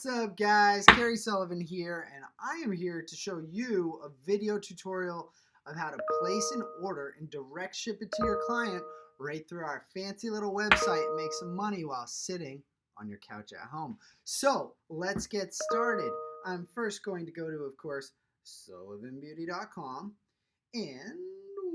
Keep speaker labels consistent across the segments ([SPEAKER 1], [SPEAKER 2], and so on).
[SPEAKER 1] What's up, guys? Sullivan here, and I am here to show you a video tutorial of how to place an order and direct ship it to your client right through our fancy little website and make some money while sitting on your couch at home. So let's get started. I'm first going to go to, of course, sullivanbeauty.com, and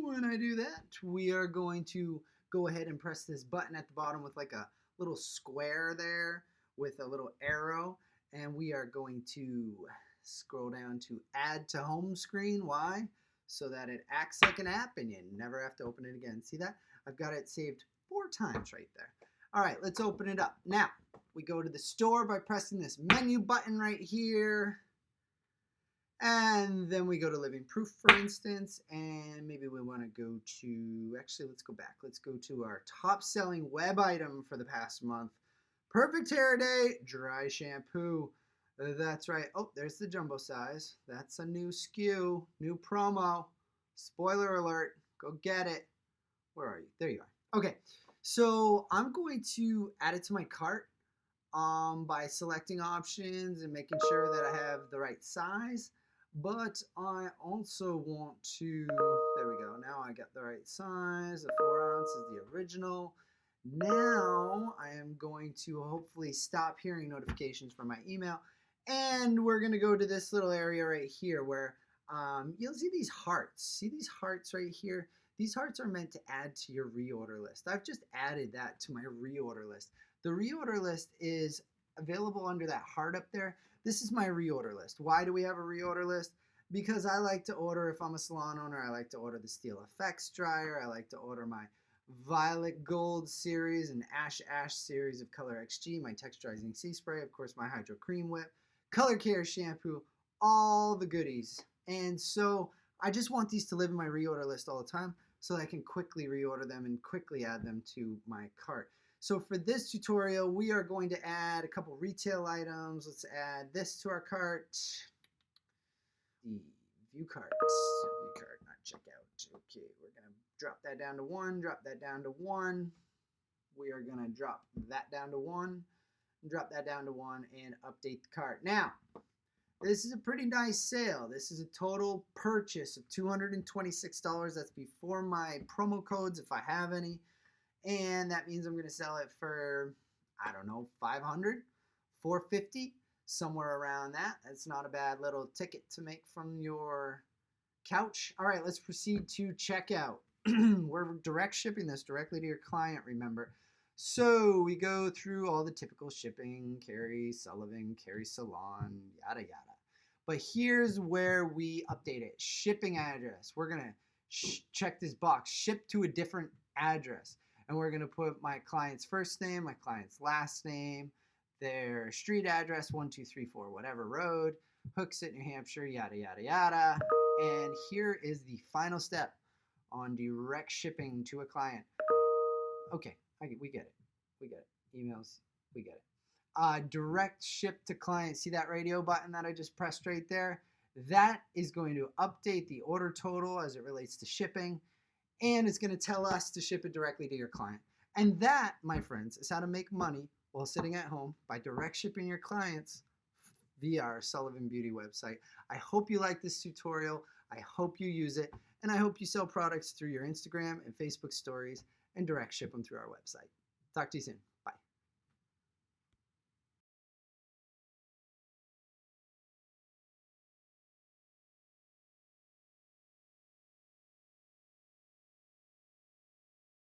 [SPEAKER 1] when I do that, we are going to go ahead and press this button at the bottom with like a little square there with a little arrow, and we are going to scroll down to add to home screen. Why? So that it acts like an app and you never have to open it again. See that? I've got it saved 4 times right there. All right, let's open it up. Now, we go to the store by pressing this menu button right here. And then we go to living proof, for instance, and maybe we want to go to, actually, let's go back. Let's go to our top selling web item for the past month. Perfect Hair Day Dry Shampoo. That's right. Oh, there's the jumbo size. That's a new SKU, new promo. Spoiler alert. Go get it. Where are you? There you are. Okay, so I'm going to add it to my cart by selecting options and making sure that I have the right size. But I also want to, there we go. Now I got the right size. The 4 ounce is the original. Now I am going to hopefully stop hearing notifications from my email, and we're going to go to this little area right here where you'll see these hearts. See these hearts right here? These hearts are meant to add to your reorder list. I've just added that to my reorder list. The reorder list is available under that heart up there. This is my reorder list. Why do we have a reorder list? Because I like to order, if I'm a salon owner, I like to order the Steel Effects dryer. I like to order my Violet Gold series and Ash series of Color XG, my texturizing sea spray, of course my Hydro Cream Whip, Color Care shampoo, all the goodies. And so I just want these to live in my reorder list all the time so that I can quickly reorder them and quickly add them to my cart. So for this tutorial, we are going to add a couple retail items. Let's add this to our cart. The view cart, not checkout. Okay, we're going to drop that down to 1, drop that down to 1. We are going to drop that down to 1, drop that down to 1, and update the cart. Now, this is a pretty nice sale. This is a total purchase of $226. That's before my promo codes, if I have any. And that means I'm going to sell it for, I don't know, $500, $450, somewhere around that. That's not a bad little ticket to make from your couch. All right, let's proceed to checkout. We're direct shipping this directly to your client, remember. So we go through all the typical shipping, Carrie Sullivan, Carrie Salon, yada yada. But here's where we update it. Shipping address. We're going to check this box. Ship to a different address. And we're going to put my client's first name, my client's last name, their street address, 1234 whatever road, Hooksett, New Hampshire, yada, yada, yada. And here is the final step on direct shipping to a client. Okay, we get it. We get it. Emails, we get it. Direct ship to client. See that radio button that I just pressed right there? That is going to update the order total as it relates to shipping, and it's going to tell us to ship it directly to your client. And that, my friends, is how to make money while sitting at home by direct shipping your clients via our Sullivan Beauty website. I hope you like this tutorial. I hope you use it. And I hope you sell products through your Instagram and Facebook stories and direct ship them through our website. Talk to you soon.